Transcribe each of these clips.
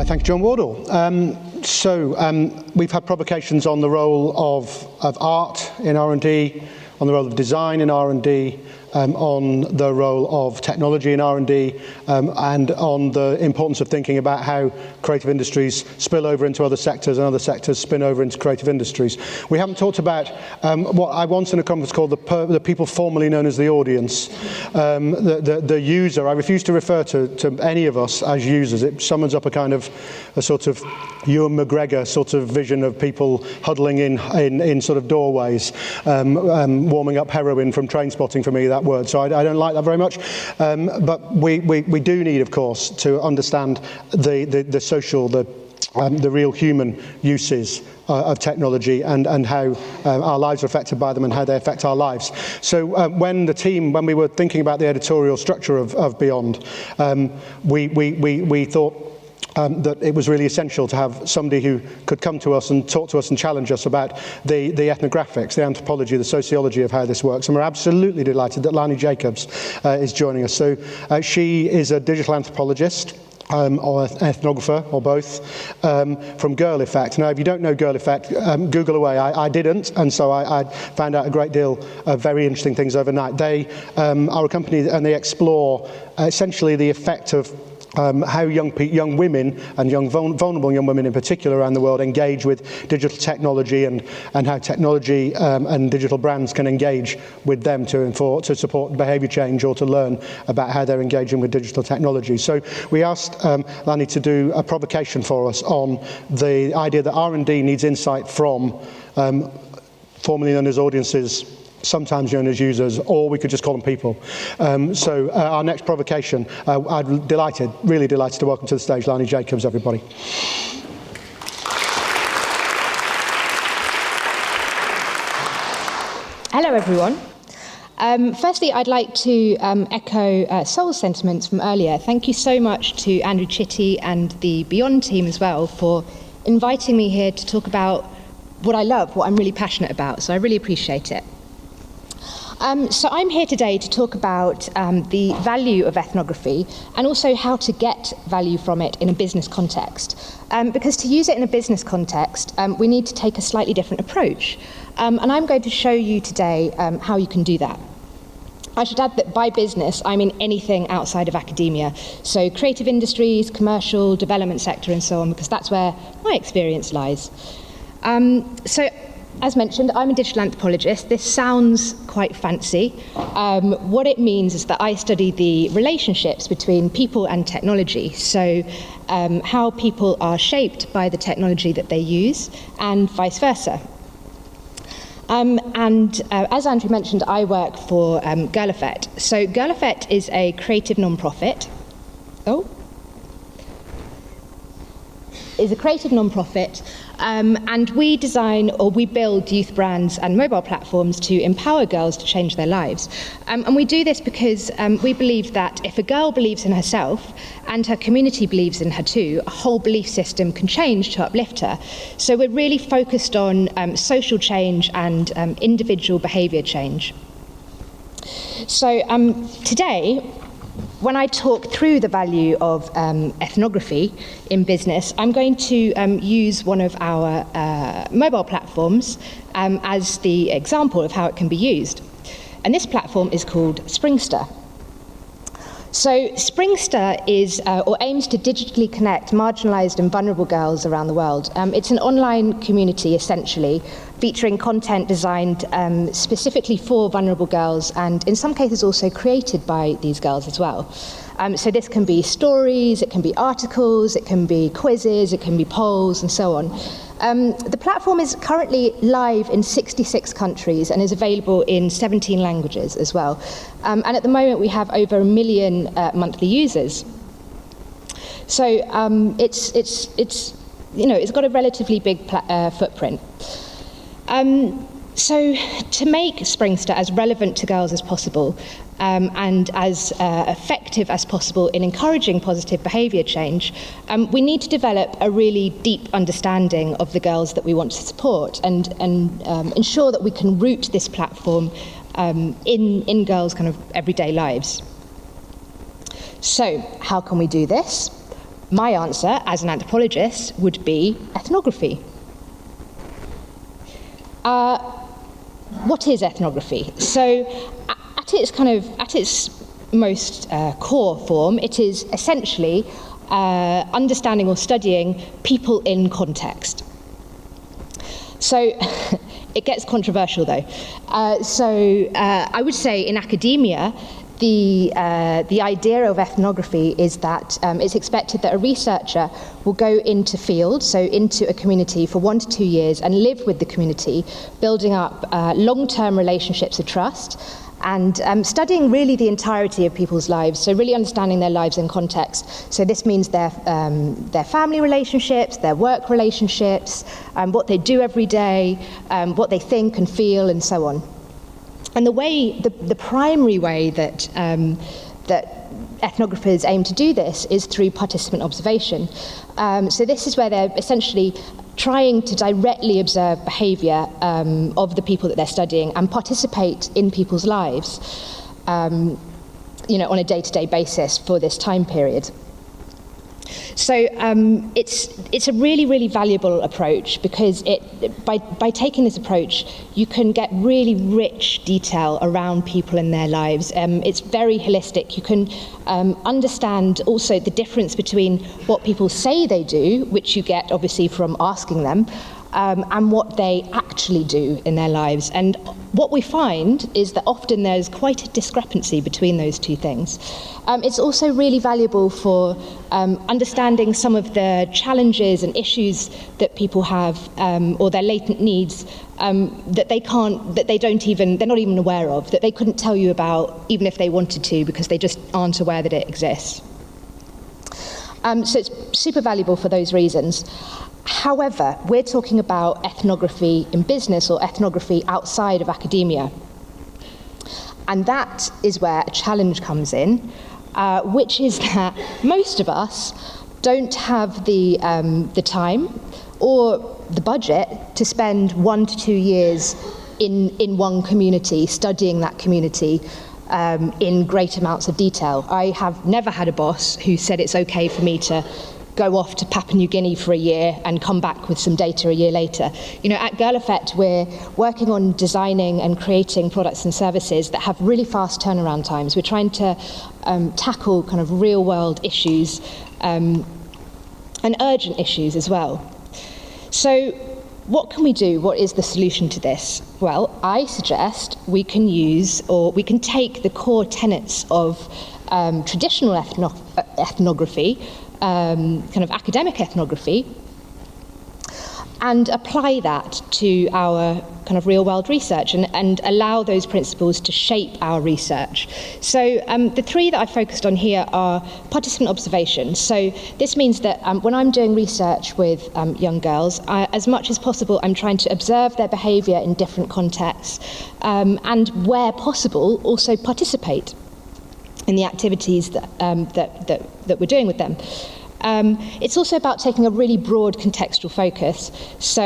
Thank you, John Wardle. We've had provocations on the role of art in R&D, on the role of design in R&D, on the role of technology in R&D, and on the importance of thinking about how creative industries spill over into other sectors and other sectors spin over into creative industries. We haven't talked about what I once in a conference called the people formerly known as the audience, the user. I refuse to refer to any of us as users. It summons up a sort of Ewan McGregor sort of vision of people huddling in sort of doorways, warming up heroin from Train Spotting for me, that word. So I don't like that very much. But we do need, of course, to understand the social, the real human uses of technology and how our lives are affected by them and how they affect our lives. So when we were thinking about the editorial structure of Beyond, we thought that it was really essential to have somebody who could come to us and talk to us and challenge us about the ethnographics, the anthropology, the sociology of how this works. And we're absolutely delighted that Lani Jacobs is joining us. So she is a digital anthropologist, or an ethnographer, or both, from Girl Effect. Now, if you don't know Girl Effect, Google away. I didn't, and so I found out a great deal of very interesting things overnight. They are a company and they explore essentially the effect of how young women and vulnerable young women in particular around the world engage with digital technology and how technology and digital brands can engage with them to support behaviour change or to learn about how they're engaging with digital technology. So we asked Lani to do a provocation for us on the idea that R&D needs insight from formerly known as audiences, sometimes known as users, or we could just call them people. So our next provocation, I'm really delighted to welcome to the stage Lani Jacobs, everybody. Hello, everyone. Firstly, I'd like to echo Sol's sentiments from earlier. Thank you so much to Andrew Chitty and the Beyond team as well for inviting me here to talk about what I love, what I'm really passionate about. So I really appreciate it. So I'm here today to talk about the value of ethnography and also how to get value from it in a business context. Because to use it in a business context, we need to take a slightly different approach. And I'm going to show you today how you can do that. I should add that by business, I mean anything outside of academia. So creative industries, commercial, development sector, and so on, because that's where my experience lies. As mentioned, I'm a digital anthropologist. This sounds quite fancy. What it means is that I study the relationships between people and technology. So how people are shaped by the technology that they use and vice versa. As Andrew mentioned, I work for Girl Effect. So Girl Effect is a creative non-profit. And we design or we build youth brands and mobile platforms to empower girls to change their lives. And we do this because we believe that if a girl believes in herself and her community believes in her too, a whole belief system can change to uplift her. So we're really focused on social change and individual behaviour change. So today, when I talk through the value of ethnography in business, I'm going to use one of our mobile platforms as the example of how it can be used. And this platform is called Springster. So Springster is, or aims to digitally connect marginalised and vulnerable girls around the world. It's an online community, essentially, featuring content designed specifically for vulnerable girls, and in some cases also created by these girls as well. So this can be stories, it can be articles, it can be quizzes, it can be polls, and so on. The platform is currently live in 66 countries and is available in 17 languages as well. And at the moment, we have over 1 million monthly users. So it's got a relatively big footprint. So to make Springster as relevant to girls as possible and as effective as possible in encouraging positive behaviour change, we need to develop a really deep understanding of the girls that we want to support and ensure that we can root this platform in girls' kind of everyday lives. So how can we do this? My answer, as an anthropologist, would be ethnography. What is ethnography? So, at its most core form, it is essentially understanding or studying people in context. So, it gets controversial though. I would say in academia, the idea of ethnography is that it's expected that a researcher will go into field, so into a community for 1 to 2 years and live with the community, building up long-term relationships of trust and studying really the entirety of people's lives, so really understanding their lives in context. So this means their family relationships, their work relationships, what they do every day, what they think and feel, and so on. And the primary way that ethnographers aim to do this is through participant observation. So this is where they're essentially trying to directly observe behaviour of the people that they're studying and participate in people's lives, on a day-to-day basis for this time period. So it's a really, really valuable approach because by taking this approach, you can get really rich detail around people in their lives. It's very holistic. You can understand also the difference between what people say they do, which you get obviously from asking them, and what they actually do in their lives. And what we find is that often there's quite a discrepancy between those two things. It's also really valuable for understanding some of the challenges and issues that people have, or their latent needs that they're not even aware of, that they couldn't tell you about even if they wanted to, because they just aren't aware that it exists. So it's super valuable for those reasons. However, we're talking about ethnography in business or ethnography outside of academia. And that is where a challenge comes in, which is that most of us don't have the time or the budget to spend 1 to 2 years in one community, studying that community in great amounts of detail. I have never had a boss who said it's okay for me to go off to Papua New Guinea for a year and come back with some data a year later. At Girl Effect, we're working on designing and creating products and services that have really fast turnaround times. We're trying to tackle kind of real-world issues and urgent issues as well. So what can we do? What is the solution to this? Well, I suggest we can take the core tenets of traditional ethnography, kind of academic ethnography, and apply that to our kind of real-world research and allow those principles to shape our research. So the three that I focused on here are participant observation. So this means that when I'm doing research with young girls, as much as possible, I'm trying to observe their behaviour in different contexts, and where possible, also participate in the activities that we're doing with them. It's also about taking a really broad contextual focus. So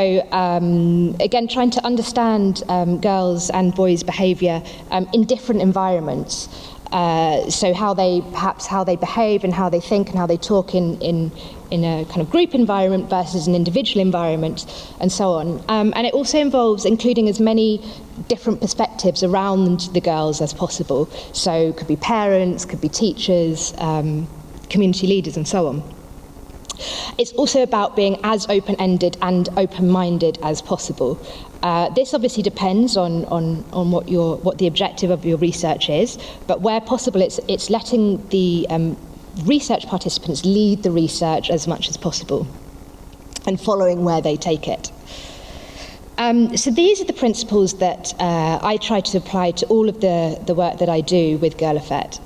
again, trying to understand girls' and boys' behaviour in different environments. So how they behave and how they think and how they talk in a kind of group environment versus an individual environment, and so on. And it also involves including as many different perspectives around the girls as possible. So it could be parents, could be teachers, community leaders, and so on. It's also about being as open-ended and open-minded as possible. This obviously depends on what the objective of your research is, but where possible, it's letting the research participants lead the research as much as possible and following where they take it. So these are the principles that I try to apply to all of the work that I do with Girl Effect.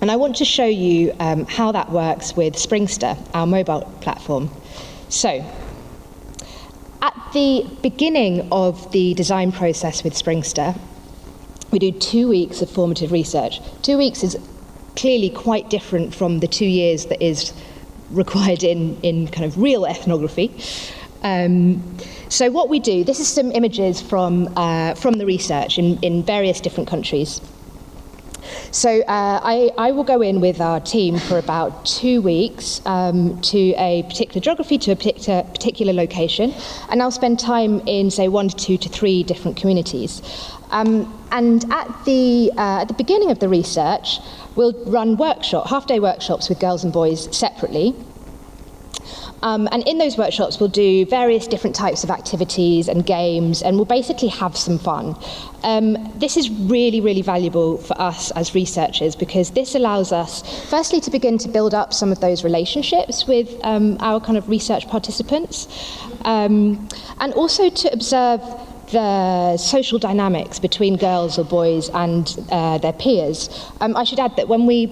And I want to show you how that works with Springster, our mobile platform. So, at the beginning of the design process with Springster, we do 2 weeks of formative research. 2 weeks is clearly quite different from the 2 years that is required in kind of real ethnography. So what we do, this is some images from the research in various different countries. So I will go in with our team for about 2 weeks to a particular geography, to a particular location, and I'll spend time in, say, 1 to 2 to 3 different communities. And at the beginning of the research, we'll run half-day workshops with girls and boys separately. And in those workshops, we'll do various different types of activities and games, and we'll basically have some fun. This is really, really valuable for us as researchers, because this allows us, firstly, to begin to build up some of those relationships with our kind of research participants, and also to observe the social dynamics between girls or boys and their peers. I should add that when we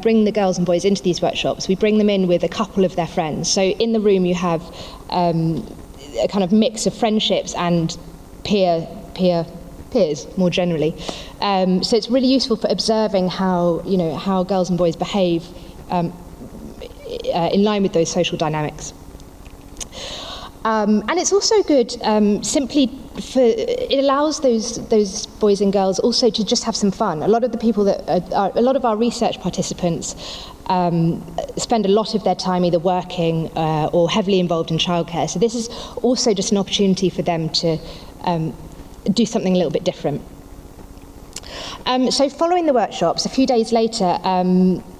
bring the girls and boys into these workshops, we bring them in with a couple of their friends. So in the room you have a kind of mix of friendships and peers more generally. So it's really useful for observing how girls and boys behave in line with those social dynamics. And it's also good it allows those boys and girls also to just have some fun. A lot of the people a lot of our research participants spend a lot of their time either working or heavily involved in childcare. So this is also just an opportunity for them to do something a little bit different. So following the workshops, a few days later,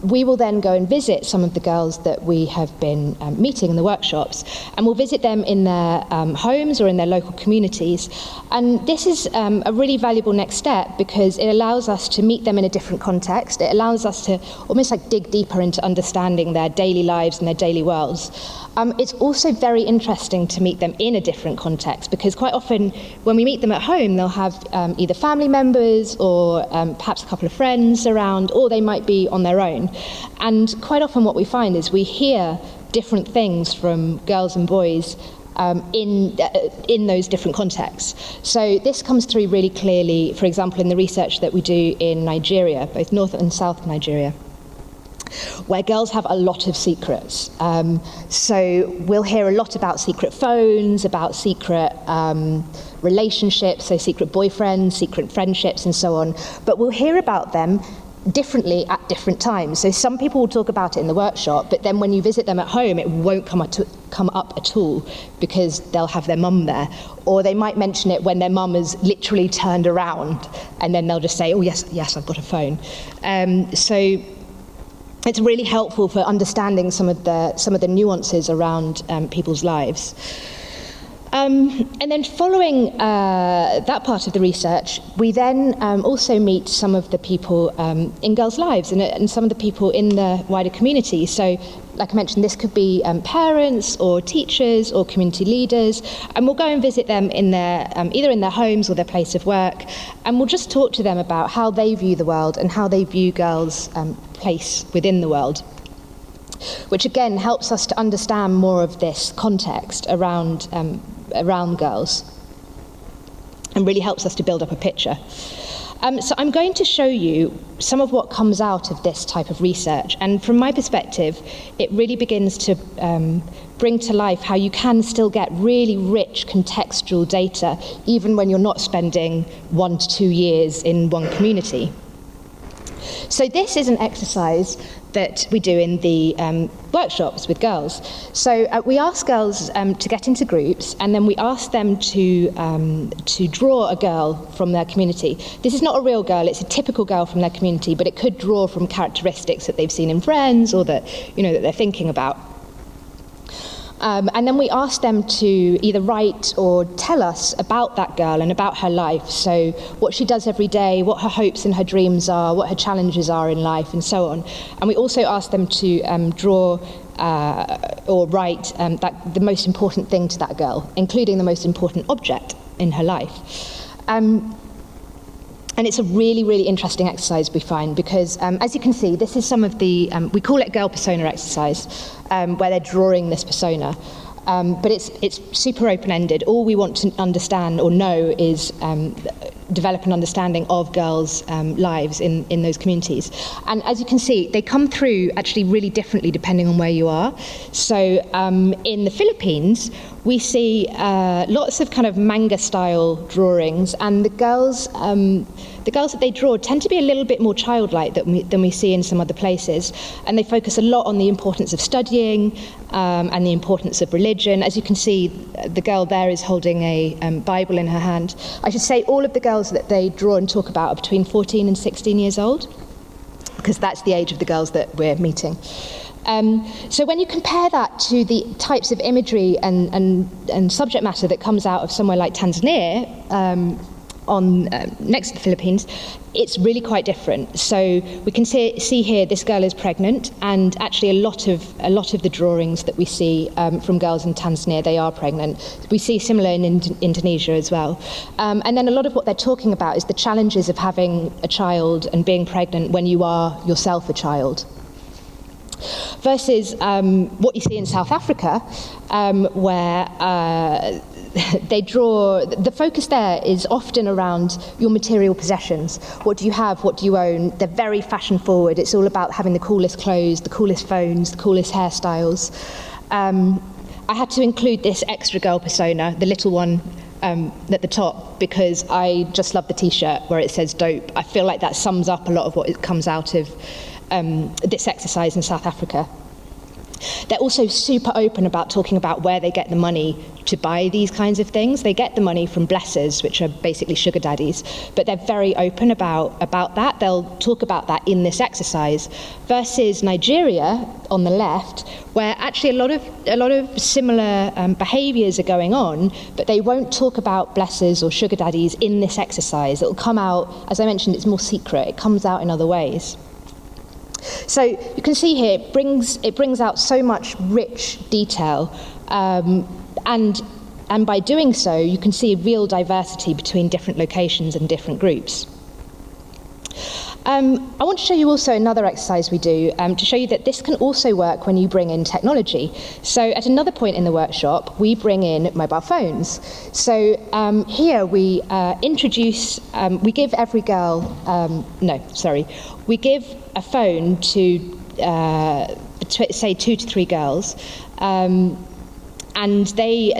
we will then go and visit some of the girls that we have been meeting in the workshops, and we'll visit them in their homes or in their local communities. And this is a really valuable next step, because it allows us to meet them in a different context. It allows us to almost like dig deeper into understanding their daily lives and their daily worlds. It's also very interesting to meet them in a different context, because quite often when we meet them at home, they'll have either family members or perhaps a couple of friends around, or they might be on their own. And quite often what we find is we hear different things from girls and boys in those different contexts. So this comes through really clearly, for example, in the research that we do in Nigeria, both North and South Nigeria, where girls have a lot of secrets. So we'll hear a lot about secret phones, about secret relationships, so secret boyfriends, secret friendships, and so on. But we'll hear about them differently at different times. So some people will talk about it in the workshop, but then when you visit them at home, it won't come up at all, because they'll have their mum there. Or they might mention it when their mum has literally turned around, and then they'll just say, oh, yes, I've got a phone. So it's really helpful for understanding some of the nuances around people's lives. And then following that part of the research, we then also meet some of the people in girls' lives and some of the people in the wider community. So, like I mentioned, this could be parents or teachers or community leaders, and we'll go and visit them in their either in their homes or their place of work, and we'll just talk to them about how they view the world and how they view girls' place within the world, which again helps us to understand more of this context around girls, and really helps us to build up a picture. So I'm going to show you some of what comes out of this type of research, and from my perspective, it really begins to bring to life how you can still get really rich contextual data, even when you're not spending 1 to 2 years in one community. So this is an exercise that we do in the workshops with girls. So we ask girls to get into groups, and then we ask them to draw a girl from their community. This is not a real girl, it's a typical girl from their community, but it could draw from characteristics that they've seen in friends or that they're thinking about. And then we ask them to either write or tell us about that girl and about her life. So what she does every day, what her hopes and her dreams are, what her challenges are in life, and so on. And we also ask them to draw or write the most important thing to that girl, including the most important object in her life. And it's a really, really interesting exercise, we find, because as you can see, this is some of the, we call it girl persona exercise, where they're drawing this persona. But it's super open-ended. All we want to understand or know is develop an understanding of girls' lives in those communities. And as you can see, they come through actually really differently depending on where you are. So in the Philippines, we see lots of kind of manga-style drawings, and the girls that they draw tend to be a little bit more childlike than we see in some other places, and they focus a lot on the importance of studying and the importance of religion. As you can see, the girl there is holding a Bible in her hand. I should say all of the girls that they draw and talk about are between 14 and 16 years old, because that's the age of the girls that we're meeting. So when you compare that to the types of imagery and subject matter that comes out of somewhere like Tanzania, next to the Philippines, it's really quite different. So we can see here this girl is pregnant, and actually a lot of the drawings that we see from girls in Tanzania, they are pregnant. We see similar in Indonesia as well. And then a lot of what they're talking about is the challenges of having a child and being pregnant when you are yourself a child. Versus what you see in South Africa, where they draw, the focus there is often around your material possessions. What do you have? What do you own? They're very fashion forward. It's all about having the coolest clothes, the coolest phones, the coolest hairstyles. I had to include this extra girl persona, the little one at the top, because I just love the t-shirt where it says dope. I feel like that sums up a lot of what comes out of this exercise in South Africa. They're also super open about talking about where they get the money to buy these kinds of things. They get the money from blessers, which are basically sugar daddies, but they're very open about that. They'll talk about that in this exercise, versus Nigeria on the left, where actually a lot of similar behaviours are going on, but they won't talk about blessers or sugar daddies in this exercise. It'll come out, as I mentioned, it's more secret. It comes out in other ways. So you can see here, it brings out so much rich detail, and by doing so, you can see real diversity between different locations and different groups. I want to show you also another exercise we do to show you that this can also work when you bring in technology. So at another point in the workshop, we bring in mobile phones. So here we introduce, we give every girl, we give a phone to say 2 to 3 girls, and they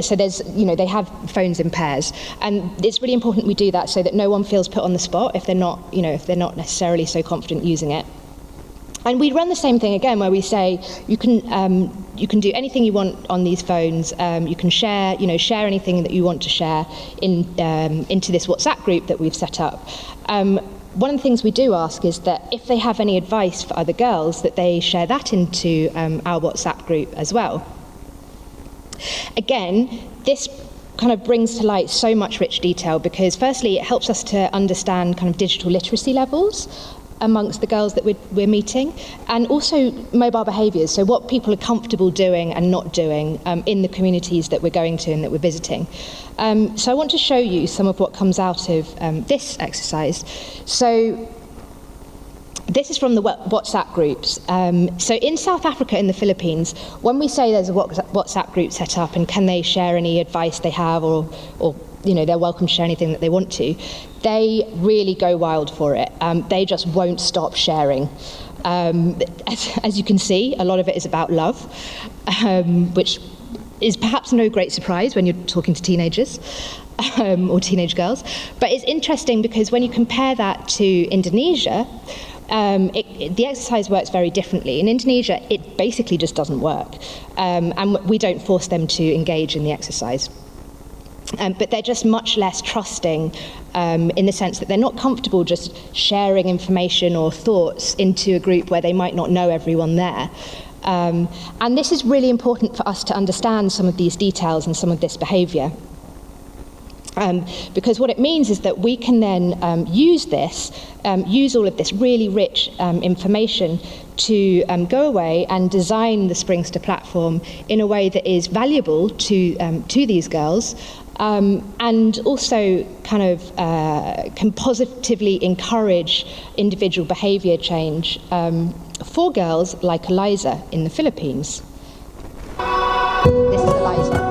have phones in pairs, and it's really important we do that so that no one feels put on the spot if they're not necessarily so confident using it. And we run the same thing again, where we say you can do anything you want on these phones. You can share anything that you want to share into this WhatsApp group that we've set up. One of the things we do ask is that if they have any advice for other girls, that they share that into our WhatsApp group as well. Again, this kind of brings to light so much rich detail, because firstly, it helps us to understand kind of digital literacy levels amongst the girls that we're meeting, and also mobile behaviours, so what people are comfortable doing and not doing in the communities that we're going to and that we're visiting. So I want to show you some of what comes out of this exercise. So this is from the WhatsApp groups. So in South Africa and the Philippines, when we say there's a WhatsApp group set up and can they share any advice they have, or they're welcome to share anything that they want to, they really go wild for it. They just won't stop sharing. As you can see, a lot of it is about love, which is perhaps no great surprise when you're talking to teenagers or teenage girls. But it's interesting because when you compare that to Indonesia, the exercise works very differently. In Indonesia, it basically just doesn't work, and we don't force them to engage in the exercise. But they're just much less trusting in the sense that they're not comfortable just sharing information or thoughts into a group where they might not know everyone there. And this is really important for us to understand some of these details and some of this behaviour. Because what it means is that we can then use all of this really rich information to go away and design the Springster platform in a way that is valuable to these girls, and also kind of can positively encourage individual behaviour change for girls like Eliza in the Philippines. This is Eliza.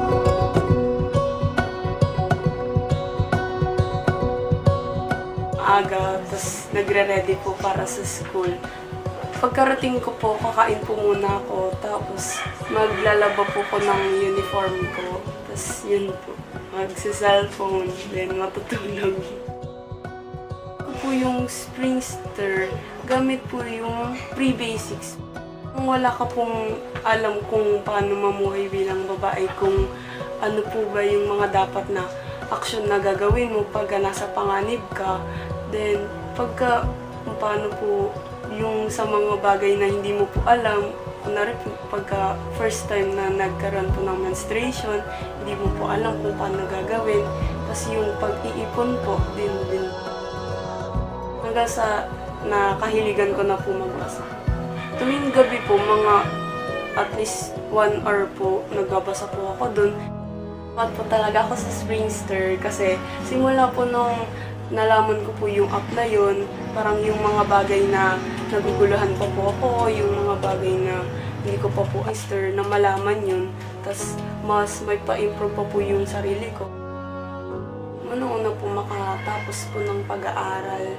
Aga, tapos nagre-ready po para sa school. Pagkarating ko po, kakain po muna ako, tapos maglalaba po ko ng uniform ko. Tapos yun po, magsa-cellphone, then matutulog. Ako po yung springster, gamit po yung pre-basics. Kung wala ka pong alam kung paano mamuhay bilang babae, kung ano po ba yung mga dapat na aksyon na gagawin mo pagka nasa panganib ka, then pagka kung paano po yung sa mga bagay na hindi mo po alam, kunwari po pagka first time na nagkaroon po ng menstruation, hindi mo po alam kung paano gagawin, tapos yung pag-iipon po din. Hanggang sa nakahiligan ko na po magbasa. Tuwing gabi po, mga at least 1 hour po, nagbabasa po ako dun. At po talaga ako sa Springster kasi simula po nung nalaman ko po yung app na yun, parang yung mga bagay na naguguluhan pa po ako, yung mga bagay na hindi ko pa po na malaman yun, tas mas may pa-improve pa po yung sarili ko. Una po makatapos po ng pag-aaral.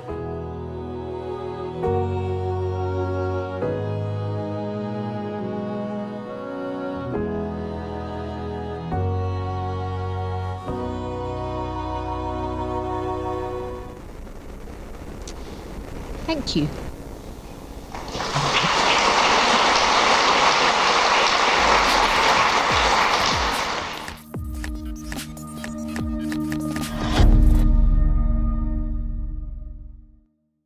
Thank you.